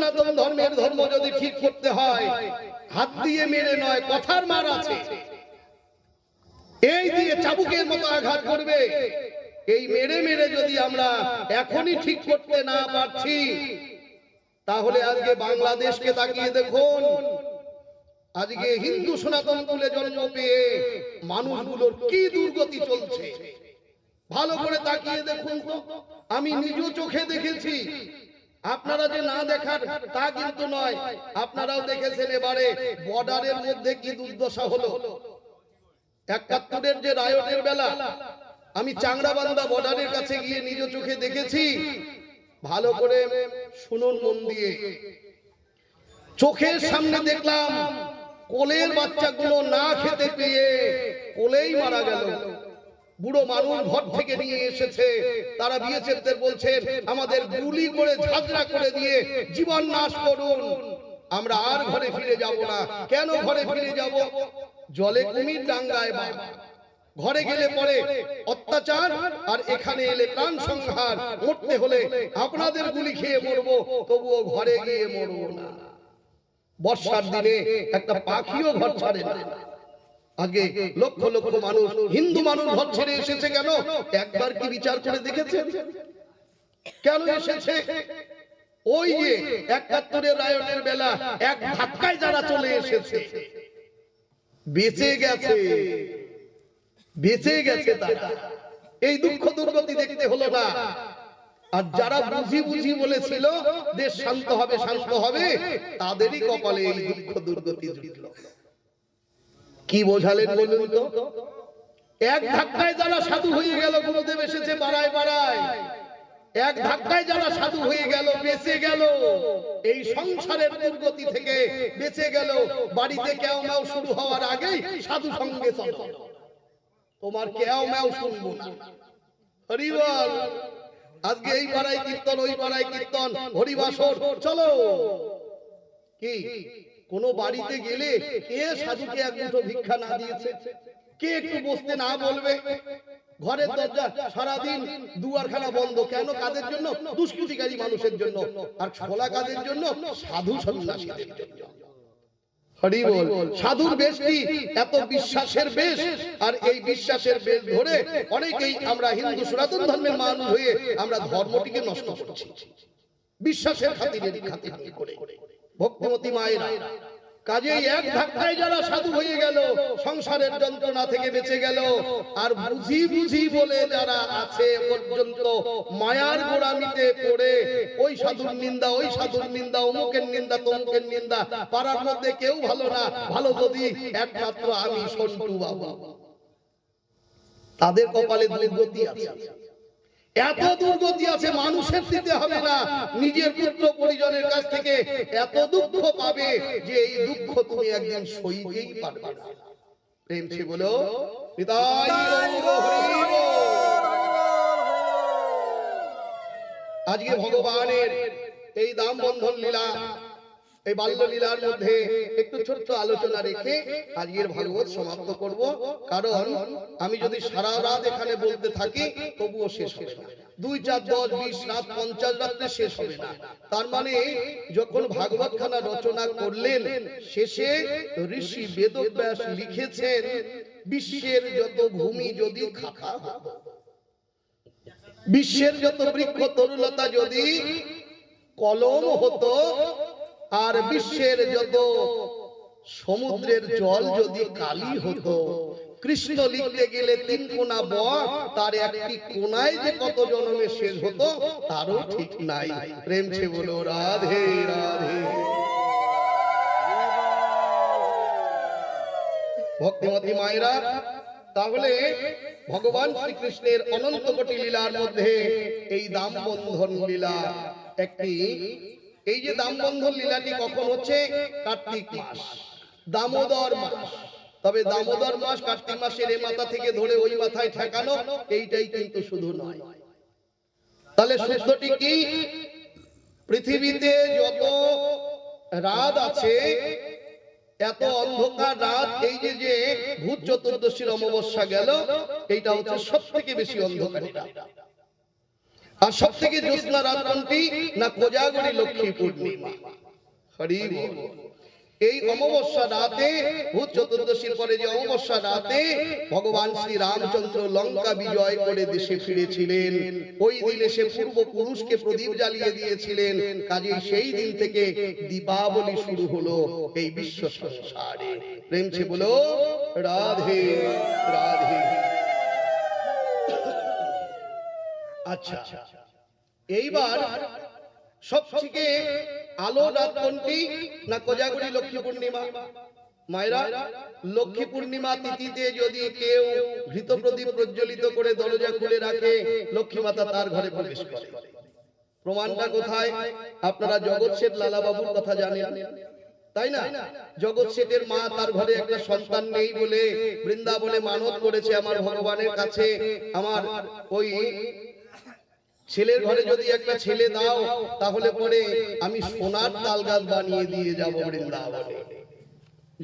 সনাতন ধর্মের ধর্ম যদি ঠিক করতে হয় হাত দিয়ে মেরে নয়, কথার মার আছে, এই দিয়ে চাবুকের মতো আঘাত করবে। এই মেরে মেরে যদি আমরা এখনই ঠিক করতে না পারছি, তাহলে আজকে বাংলাদেশকে তাকিয়ে দেখুন। আজকে হিন্দু সনাতন কুলে জন্ম পেয়ে মানুষগুলোর কি দুর্গতি চলছে, ভালো করে তাকিয়ে দেখুন তো। আমি নিজ চোখে দেখেছি, আপনারা যে না দেখার তা কিন্তু নয়, আপনারাও দেখেছেন এবারে বর্ডারের মধ্যে কি দুর্দশা হলো। ৭১-এর যে রায়টের বেলা, আমি চাংড়াবান্ধা বর্ডারের কাছে গিয়ে নিজ চোখে দেখেছি। ভালো করে শুনুন মন দিয়ে। চোখের সামনে দেখলাম কোলের বাচ্চাগুলো না খেতে পেয়ে কোলেই মারা গেল। বুড়ো মানুষ ঘর থেকে নিয়ে এসেছে, তারা বিএসএফদের বলছেন আমাদের গুলি করে ঝাঁঝরা করে দিয়ে জীবন নাশ করুন, আমরা আর ঘরে ফিরে যাব না। কেন ঘরে ফিরে যাব? জলে কুমির ডাঙ্গায় বাবা, ঘরে গেলে পরে অত্যাচার, আর এখানে এলে প্রাণ সংহার। মরতে হলে আপনাদের গুলি খেয়ে মরবো, তবুও ঘরে গিয়ে মরবো না। বর্ষার দিনে একটা পাখিও ঘর ছাড়ে না। আগে লক্ষ লক্ষ মানুষ, হিন্দু মানুষ ঘর ছেড়ে এসেছে কেন? একবার কি বিচার করে দেখেছেন কেন এসেছে? ওই যে ৭১-এর রায়টের বেলা এক ধাক্কায় যারা চলে এসেছে, বেঁচে গেছে, বেঁচে গেছে তারা। এই দুঃখ দুর্গতি দেখতে হলো না। আর যারা বুঝি বুঝি বলেছিল দেশ শান্ত হবে শান্ত হবে, তাদেরই কপালে এই দুঃখ দুর্গতি জুটল। কি বোঝালেন বলুন তো? এক ধাক্কায় যারা সাধু হয়ে গেল, গুরুদেব এসেছে পাড়ায় পাড়ায়, এক ধাক্কায় যারা সাধু হয়ে গেল, বেঁচে গেল, এই সংসারের দুর্গতি থেকে বেঁচে গেল। বাড়িতে কেউ ম্যাও শুরু হওয়ার আগেই সাধু সঙ্গে চলো, তোমার কেউ ম্যাও শুনবো না। হরি বল। আজকে এই পাড়ায় কীর্তন, ওই পাড়ায় কীর্তন, হরিবাসর, চলো। কি কোন বাড়িতে গেলে কে সাধুকে এক মুঠো ভিক্ষা না দিয়েছে? কে একটু বসতে না বলবে? ঘরের দরজা সারাদিন দুয়ারখানা বন্ধ কেন? কাদের জন্য? দুষ্কৃতিকারী মানুষের জন্য। আর ছোলা কাদের জন্য? সাধু সন্ন্যাসীদের জন্য। হরি বল। সাধুর বেশ কি এত বিশ্বাসের বেশ, আর এই বিশ্বাসের বেশ ধরে অনেকেই আমরা হিন্দু সনাতন ধর্মের মানুষ হয়ে আমরা ধর্মটিকে নষ্ট করছি বিশ্বাসের খাতিরে করে। ভক্তিমতী মায়েরা, কাজেই এক ধাক্কায় যারা সাধু হয়ে গেল, সংসারের যন্ত্রণা থেকে বেঁচে গেল, আর বুঝি বুঝি বলে যারা আছে পর্যন্ত মায়ার গোড়ামিতে পড়ে ওই সাধুর নিন্দা, ওই সাধুর নিন্দা, অমুকের নিন্দা, তমুকের নিন্দা, পাড়ার মধ্যে কেউ ভালো না, ভালো যদি একমাত্র আমি সন্টু বাবা, তাদের কপালে দুর্গতি আছে। এত দুর্গতি আছে, মানুষের দিতে হবে না, নিজের পুত্র পরিজনের কাছ থেকে এত দুঃখ পাবে যে এই দুঃখ তুমি একদিন সইতেই পারবে না। প্রেম সে বলো পিতাই হরি বল। আজকে ভগবানের এই দাম বন্ধন লীলা, এই বাল্য লীলার মধ্যে একটু ছোট্ট আলোচনা রেখে আজকের ভাগবত সমাপ্ত করব। কারণ আমি যদি সারা রাত এখানে বলতে থাকি তবুও শেষ হবে না। 2, 4, 10, 20 রাত, 50 রাত্রে শেষ হবে না। তার মানে যখন ভাগবত খানা রচনা করলেন, শেষে ঋষি বেদব্যাস লিখেছেন বিশ্বের যত ভূমি যদি খাখা হতো, বিশ্বের যত বৃক্ষ তরুলতা যদি কলম হতো, আর বিশ্বের যত সমুদ্রের জল যদি কালি হতো, কৃষ্ণ লিখতে গেলে 3 কোনা ব, তার একটি কোনায় যে কত জন্মে শেষ হতো তারও ঠিক নাই। প্রেম সে বলো রাধে রাধে। ভক্তিমতী মায়েরা, তাহলে ভগবান শ্রীকৃষ্ণের অনন্ত কোটি লীলার মধ্যে এই দামবন্ধন লীলা একটি। এই যে দামবন্ধন লীলাটি কখন হচ্ছে? কার্তিক মাস, দামোদর মাস। তবে দামোদর মাস কার্তিক মাসের এই মাথা থেকে ধরে ওই মাথায় ঠেকানো, এইটাই কিন্তু শুধু নয়। তাহলে সত্যটি কি? পৃথিবীতে যত রাত আছে, এত অন্ধকার রাত, এই যে ভূত চতুর্দশীর অমাবস্যা গেল, এইটা হচ্ছে সব থেকে বেশি অন্ধকার রাত। আর সব থেকে জ্যোৎস্না রাত কোনটি? না কোজাগরী লক্ষ্মী পূর্ণিমা। হরি বল। এই অমাবস্যা রাতে, ভূত চতুর্দশীর পরে যে অমাবস্যা রাতে ভগবান শ্রী রামচন্দ্র লঙ্কা বিজয় করে দেশে ফিরেছিলেন। ওই দিনে সে পূর্বপুরুষকে প্রদীপ জ্বালিয়ে দিয়েছিলেন। কাজেই সেই দিন থেকে দীপাবলি শুরু হলো এই বিশ্ব সংসারে। প্রেম সে বলো রাধে রাধে। আচ্ছা, এইবার সবথেকে আলো রাত কোনটি? না কোজাগরী লক্ষ্মী পূর্ণিমা। মায়েরা, লক্ষ্মী পূর্ণিমা তিথিতে যদি কেউ ঘৃত প্রদীপ প্রজ্বলিত করে দরজা খুলে রাখে, লক্ষ্মী মাতা তার ঘরে প্রবেশ করে। প্রমাণটা কোথায়? আপনারা জগৎ শেঠ লালা বাবুর কথা জানেন, তাই না? জগৎ শেঠের মা তার ঘরে একটা সন্তান নেই বলে বৃন্দাবনে মানত করেছে, আমার ভগবানের কাছে আমার ওই ছেলের ঘরে যদি একটা ছেলে দাও, তাহলে পরে আমি সোনার তাল গাছ বানিয়ে দিয়ে যাব বৃন্দাবনে।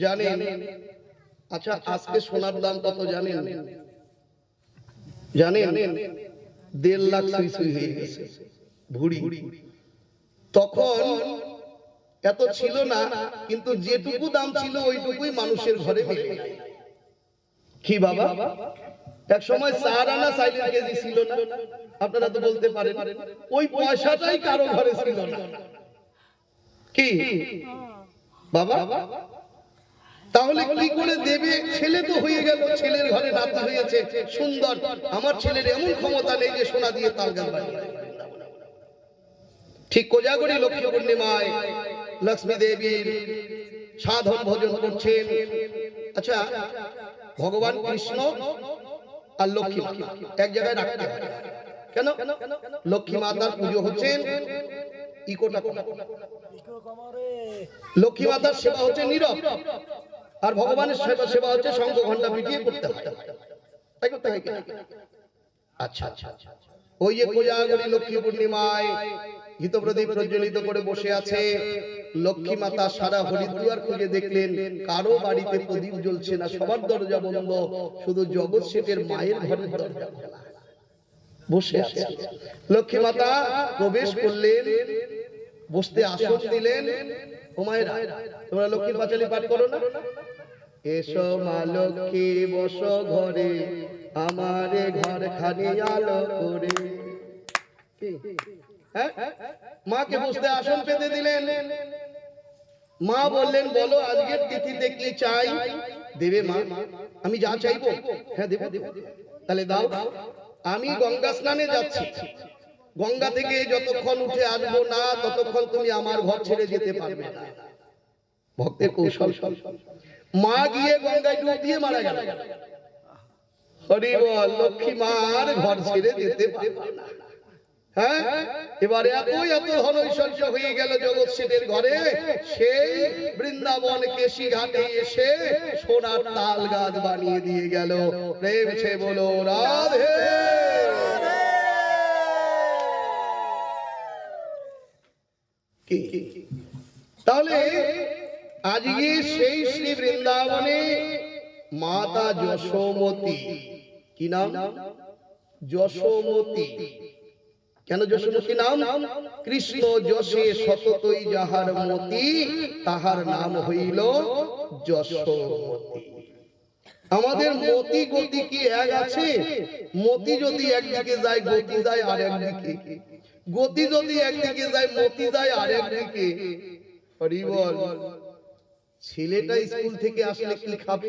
জানেন? আচ্ছা, আজকে সোনার দাম কত জানেন? জানেন? 1.5 লাখ সুই হয়ে গেছে ভুড়ি। তখন এত ছিল না, কিন্তু যেটুকু দাম ছিল ওইটুকুই মানুষের ঘরে মিলে নাই। কি বাবা, এক সময় 4 আনা সাইলের কেজি ছিল না? আপনারা তো বলতে পারেন ওই পয়সাটাই কারো ঘরে ছিল না। কি বাবা, তাহলে কি করে দেবে? ছেলে তো হয়ে গেল, ছেলের ঘরে নাতি হয়েছে সুন্দর, আমার ছেলের এমন ক্ষমতা নেই যে সোনা দিয়ে তাল গাছ বানিয়ে। ঠিক কোজাগরী লক্ষ্মী পূর্ণিমায় লক্ষ্মী দেবীর সাধন ভোজন করছেন। আচ্ছা, ভগবান কৃষ্ণ আর লক্ষ্মী মাতা এক জায়গায় রাখতে হয় কেন? লক্ষ্মী মাতার পুজো হচ্ছেন ইকোটা, লক্ষ্মী মাতার সেবা হচ্ছে নীরব, আর ভগবানের সেবা হচ্ছে শঙ্খ ঘন্টা পিটিয়ে করতে হয়। তাই করতে হয় কি? আচ্ছা, ওই যে কোজাগরী লক্ষ্মী পূর্ণিমায় ঘৃত প্রদীপ প্রজ্বলিত করে বসে আছে লক্ষ্মী মাতা। সারা হরিদ্বার খুঁজে দেখলেন, কারো বাড়িতে প্রদীপ জ্বলছে না, সবার দরজা বন্ধ, শুধু জগৎ শেঠের মায়ের ঘরের দরজা খোলা, বসে আছে। লক্ষ্মী মাতা প্রবেশ করলেন, বসতে আসন দিলেন। ও মায়েরা, তোমরা লক্ষ্মীর পাঁচালী পাঠ করো না? এসো মা লক্ষ্মী বসো ঘরে, আমারে ঘর খানি আলো করে। মাকে বসতে আসন পেতে দিলেন। মা বললেন, বলো আজকের তিথিতে কি চাই? দেবে মা? আমি যা চাইবো হ্যাঁ দেব। তাহলে দাও। আমি গঙ্গা স্নানে যাচ্ছি, গঙ্গা থেকে যতক্ষণ উঠে আসবো না ততক্ষণ তুমি আমার ঘর ছেড়ে যেতে পারবে না। ভক্তের কৌশল। মা গিয়ে গঙ্গায় ডুব দিয়ে মারা গেল। হরি বল। লক্ষ্মী মার ঘর ছেড়ে যেতে পারবে না। হ্যাঁ, এবারে এত ধন ঐশ্বর্য হয়ে গেল জগৎ শেঠের ঘরে। সেই বৃন্দাবন কেশি ঘাটে এসে সোনার তাল গাছ বানিয়ে দিয়ে গেল। প্রেম সে বলো রাধে। তাহলে আজকে সেই শ্রী বৃন্দাবনে মাতা যশোমতী, কি নাম? যশোমতী। কেন যশোমতী নাম? কৃষ্ণ যশে সততই যাহার মতি, তাহার নাম হইল যশোমতী। আমাদের মতি গতি কি এক আছে? মতি যদি একদিকে যায় গতি যায় আর একদিকে, গতি যদি একদিকে যায় মতি যায় আর একদিকে। হরি বল। ছেলেটা স্কুল থেকে আসলে কি খাবে?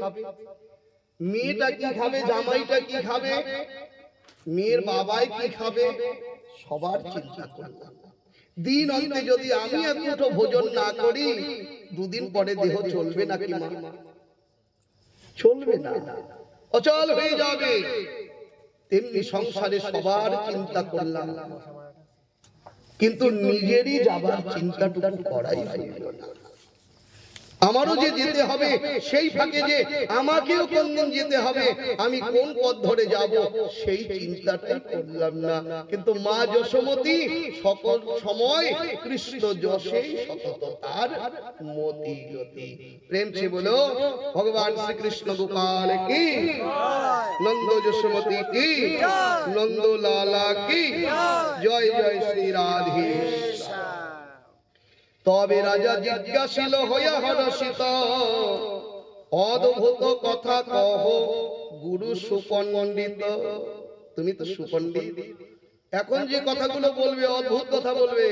মেয়েটা কি খাবে? জামাইটা কি খাবে? মেয়ের বাবাই কি খাবে? সবার চিন্তা করলাম। দিন অন্তে যদি আমি এক মুঠো ভোজন না করি, দুদিন পরে দেহ চলবে নাকি মা? চলবে না, অচল হয়ে যাবে। তেমনি সংসারে সবার চিন্তা করলাম, কিন্তু নিজেরই যাবার চিন্তাটুকু করাই হইল না। আমারও যে যেতে হবে, সেই ফাঁকে যে আমাকেও কোনদিন যেতে হবে, আমি কোন পথ ধরে যাব সেই চিন্তাটাই করলাম না। কিন্তু মা যশোমতী সকল সময় কৃষ্ণ যশে সতত তার মতি গতি। প্রেম সে বলো ভগবান শ্রীকৃষ্ণ গোপাল কি, নন্দ যশোমতী কি, নন্দ লালা কি, জয় জয় শ্রী রাধে। তবে রাজা জিজ্ঞাসিল হইয়া হরষিত, অদ্ভুত কথা কহ গুরু সুপণ্ডিত। তুমি তো সুপণ্ডিত, এখন যে কথাগুলো বলবে অদ্ভুত কথা বলবে।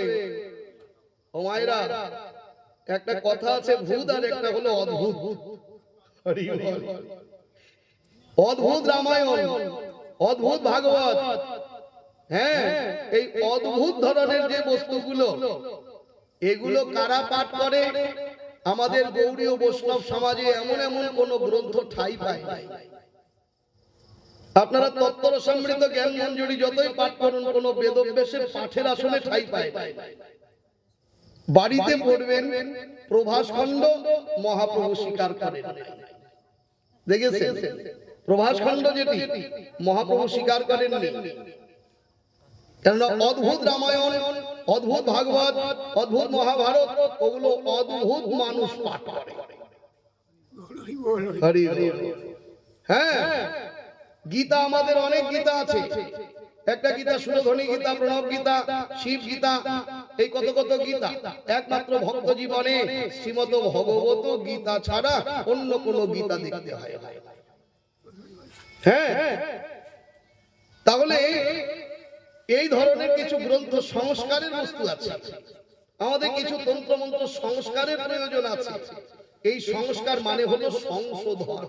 ও মায়েরা, একটা কথা আছে ভূত, আর একটা হলো অদ্ভুত। অদ্ভুত রামায়ণ, অদ্ভুত ভাগবত, হ্যাঁ, এই অদ্ভুত ধরনের যে বস্তুগুলো, এগুলো কারা পাঠ করে? আমাদের গৌড়ীয় বৈষ্ণব সমাজে এমন এমন কোন গ্রন্থ ঠাঁই পায়। আপনারা তত্ত্ব সমৃদ্ধ জ্ঞান মঞ্জুরি যতই পাঠ করুন, কোন বেদব্যাসের পাঠের আসনে ঠাঁই পায়। বাড়িতে পড়বেন প্রভাস খণ্ড, মহাপ্রভু স্বীকার করেন। দেখেছেন প্রভাস খণ্ড যেটি মহাপ্রভু স্বীকার করেননি, কেননা অদ্ভুত রামায়ণ, অদ্ভুত ভাগবত, অদ্ভুত মহাভারত, ওগুলো অদ্ভুত মানুষ পাঠ করে। হ্যাঁ, গীতা আমাদের অনেক গীতা আছে। একটা গীতা সুরধ্বনি গীতা, প্রণব গীতা, শিব গীতা, এই কত কত গীতা। একমাত্র ভক্ত জীবনে শ্রীমদ ভগবত গীতা ছাড়া অন্য কোন গীতা দেখতে হয়। হ্যাঁ, তাহলে এই ধরনের কিছু গ্রন্থ সংস্কারের বস্তু আছে। আমাদের কিছু তন্ত্র মন্ত্র সংস্কারের প্রয়োজন আছে। এই সংস্কার মানে হলো সংশোধন।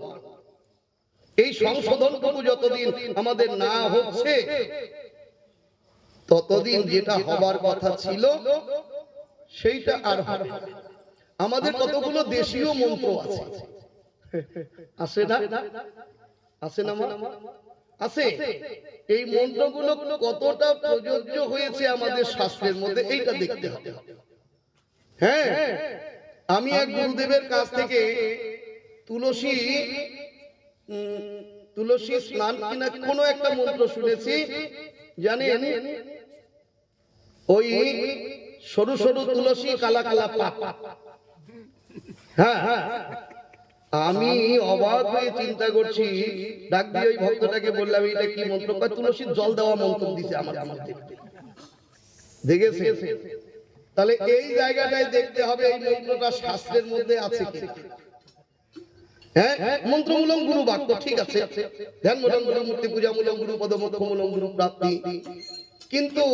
এই সংশোধনটুকু যতদিন আমাদের না হচ্ছে, ততদিন যেটা হবার কথা ছিল সেইটা আর হবে না। আমাদের কতগুলো দেশীয় মন্ত্র আছে, আছে না? আছে না? আছে। এই মন্ত্রগুলো কতটা প্রযোজ্য হয়েছে আমাদের শাস্ত্রের মধ্যে, এইটা দেখতে হবে। হ্যাঁ, আমি এক গুরুদেবের কাছ থেকে তুলসী স্নান কিনা কোনো একটা মন্ত্র শুনেছি। জানেন, ওই সরু সরু তুলসী, কালা কালা পাতা। হ্যাঁ, আমি অবাক হয়ে চিন্তা করছি, ডাক দিয়ে ওই ভক্তটাকে বললাম এটা কি মন্ত্র? তুলসীর জল দেওয়া মন্ত্র দিছে আমার মধ্যে। দেখেছে? তাহলে এই জায়গাটায় দেখতে হবে এই মন্ত্রটা শাস্ত্রের মধ্যে আছে কি। হ্যাঁ, মন্ত্রমূলক গুরু বাক্য ঠিক আছে, ধ্যানমূলক গুরু, মূর্তি পূজামূলক গুরু, পদমোক্ষমূলক গুরু প্রাপ্তি। কিন্তু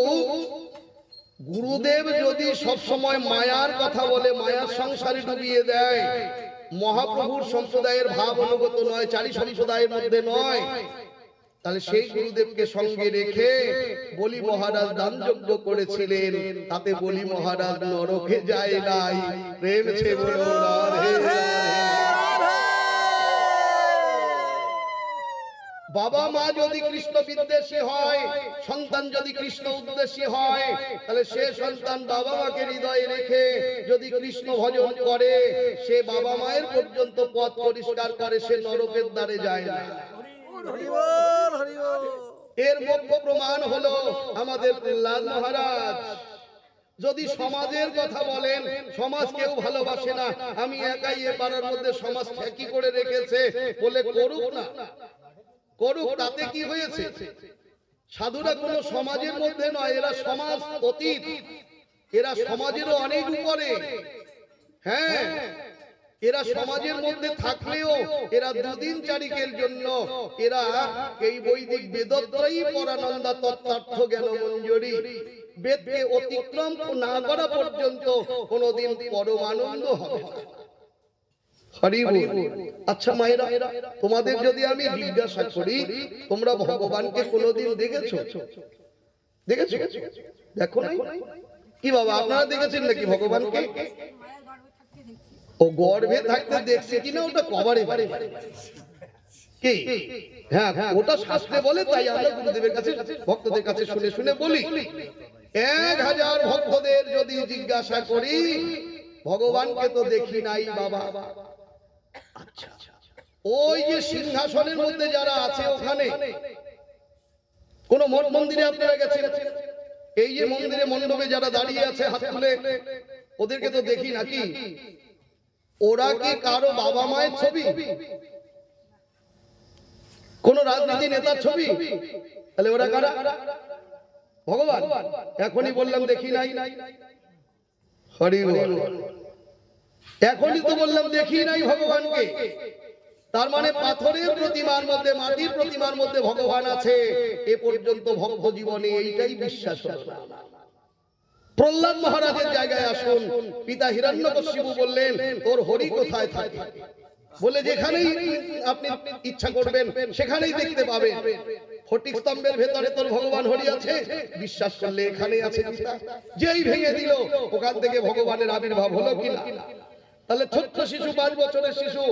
গুরুদেব যদি সব সময় মায়ার কথা বলে, মায়ার সংসারে ডুবিয়ে দেয়, মহাপ্রভুর সম্প্রদায়ের ভাব অনুগত নয়, চারি সম্প্রদায়ের মধ্যে নয়, তাহলে সেই গুরুদেবকে সঙ্গে রেখে বলি মহারাজ দানযজ্ঞ করেছিলেন, তাতে বলি মহারাজ নরকে যায় নাই। প্রেম ছে বলো রাধে রাধে। বাবা মা যদি কৃষ্ণ বিদ্বেষী হয়, সন্তান যদি কৃষ্ণ উদ্দেশ্যী হয়, তাহলে সে সন্তান বাবা মাকে হৃদয়ে রেখে যদি কৃষ্ণ ভজন করে, সে বাবা মায়ের পর্যন্ত পথ পরিষ্কার করে, সে নরকের দ্বারে যায় না। এর মুখ্য প্রমাণ হলো আমাদের প্রহ্লাদ মহারাজ। যদি সমাজের কথা বলেন, সমাজ কেউ ভালোবাসে না, আমি একাই এ পাড়ার মধ্যে সমাজ ঠেকি করে রেখেছে বলে করুক না, করুক, তাতে কি হয়েছে? সাধুরা কোন সমাজের মধ্যে নয়, এরা সমাজ অতীত, এরা সমাজেরও অনেক উপরে। হ্যাঁ, এরা সমাজের মধ্যে থাকলেও এরা দুদিন চারিকের জন্য এরা এই বৈদিক বেদত্রয়ী পরানন্দা তত্ত্বার্থ জ্ঞান মঞ্জুরি বেদকে অতিক্রম না করা পর্যন্ত কোনদিন পরমানন্দ হবে না। আচ্ছা মায়েরা, তোমাদের যদি আমি জিজ্ঞাসা করি, তোমরা ভগবানকে কোনোদিন দেখেছো? দেখেছো? দেখো নাই? কি বাবা, আপনারা দেখেছেন নাকি ভগবানকে? ও গর্ভে থাকতে দেখছে কিনা ওটা কবারে কি? হ্যাঁ, ওটা শাস্ত্রে বলে, তাই আমরা গুরুদেবের কাছে, ভক্তদের কাছে শুনে শুনে বলি। 1000 ভক্তদের যদি জিজ্ঞাসা করি, ভগবানকে তো দেখি নাই বাবা। আচ্ছা, ওই যে সিংহাসনের মধ্যে যারা আছে ওখানে, কোন মঠ মন্দিরে আপনারা গেছেন, এই যে মন্দিরে মণ্ডপে যারা দাঁড়িয়ে আছে হাত তুলে, ওদেরকে তো দেখি নাকি? ওরা কি কারো বাবা মায়ের ছবি? কোন রাজনীতি নেতার ছবি? তাহলে ওরা কারা? ভগবান। এখনই বললাম দেখি নাই। হরি বল। এখনই তো বললাম দেখি নাই ভগবানকে, তার মানে পাথরের প্রতিমার মধ্যে, মাটির প্রতিমার মধ্যে ভগবান আছে, এ পর্যন্ত ভক্ত জীবনে এইটাই বিশ্বাস হলো না। প্রহ্লাদ মহারাজের জায়গায় আসুন, পিতা হিরণ্যকশিপু বললেন তোর হরি কোথায় থাকে? বলে যেখানেই আপনি ইচ্ছা করবেন সেখানেই দেখতে পাবেন। ফটিক স্তম্ভের ভেতরে তোর ভগবান হরি আছে, বিশ্বাস করলে এখানেই আছে পিতা। যেই ভেঙে দিল ওখান থেকে ভগবানের আবির্ভাব হলো কিনা? তাহলে ছোট্ট শিশু, 5 বছরের শিশু,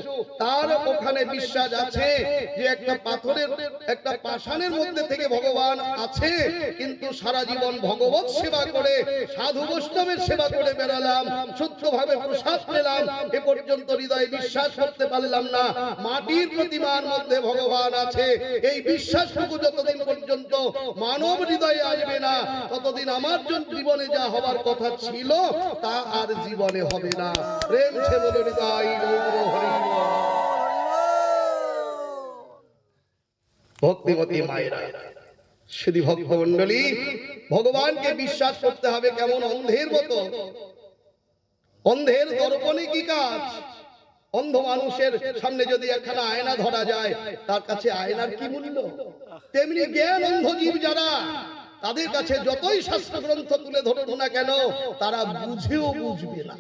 তার ওখানে বিশ্বাস আছে যে একটা পাথরের, একটা পাষাণের মধ্যে থেকে ভগবান আছে। কিন্তু সারা জীবন ভগবত সেবা করে, সাধু বৈষ্ণবের সেবা করে বেড়ালাম, শুদ্ধভাবে প্রসাদ পেলাম, এ পর্যন্ত হৃদয়ে বিশ্বাস করতে পারলাম না মাটির প্রতিমার মধ্যে ভগবান আছে। এই বিশ্বাসটুকু যতদিন পর্যন্ত মানব হৃদয়ে আসবে না, ততদিন আমার জীবনে যা হবার কথা ছিল তা আর জীবনে হবে না। প্রেম ভক্তিমতী মায়েরা, শুধু ভক্তমন্ডলী, ভগবানকে বিশ্বাস করতে হবে কেমন? অন্ধের মতো। অন্ধের দর্পণে কি কাজ? অন্ধ মানুষের সামনে যদি একখানা আয়না ধরা যায়, তার কাছে আয়নার কি মূল্য? তেমনি জ্ঞান অন্ধ জীব যারা, তাদের কাছে যতই শাস্ত্র গ্রন্থ তুলে ধরুন না কেন, তারা বুঝেও বুঝবে না।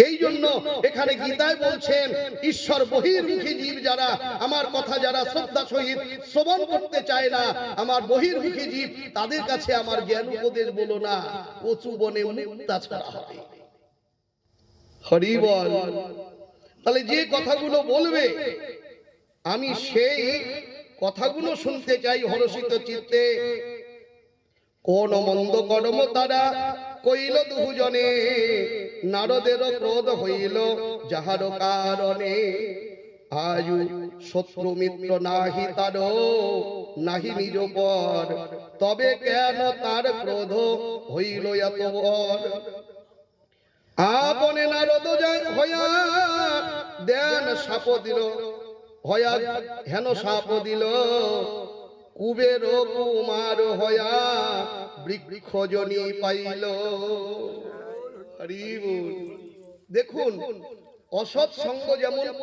এই জন্য এখানে গীতায় বলছেন, ঈশ্বর বহির্মুখী জীব যারা, আমার কথা যারা শ্রদ্ধা সহিত শ্রবণ করতে চায় না, আমার বহির্মুখী জীব, তাদের কাছে আমার জ্ঞান উপদেশ বলো না, কচু বনে মুক্তা ছাড়া হবে। হরি বল। তাহলে যে কথাগুলো বলবে, আমি সেই কথাগুলো শুনতে চাই হরষিত চিত্তে। কোন মন্দ কর্ম তারা কইল দুজনে, নারদের ক্রোধ হইল যাহার কারণে। আয়ু শত্রু মিত্র নাহি তার, নাহি নিজ পর, তবে কেন তার ক্রোধ হইল এত বর। আপনে নারদ হইয়া দেন সাপ দিল, হইয়া হেন সাপ দিল, কুবের কুমার হইয়া বৃক্ষ জনি পাইল। দেখুন, অসৎ সঙ্গ যেমন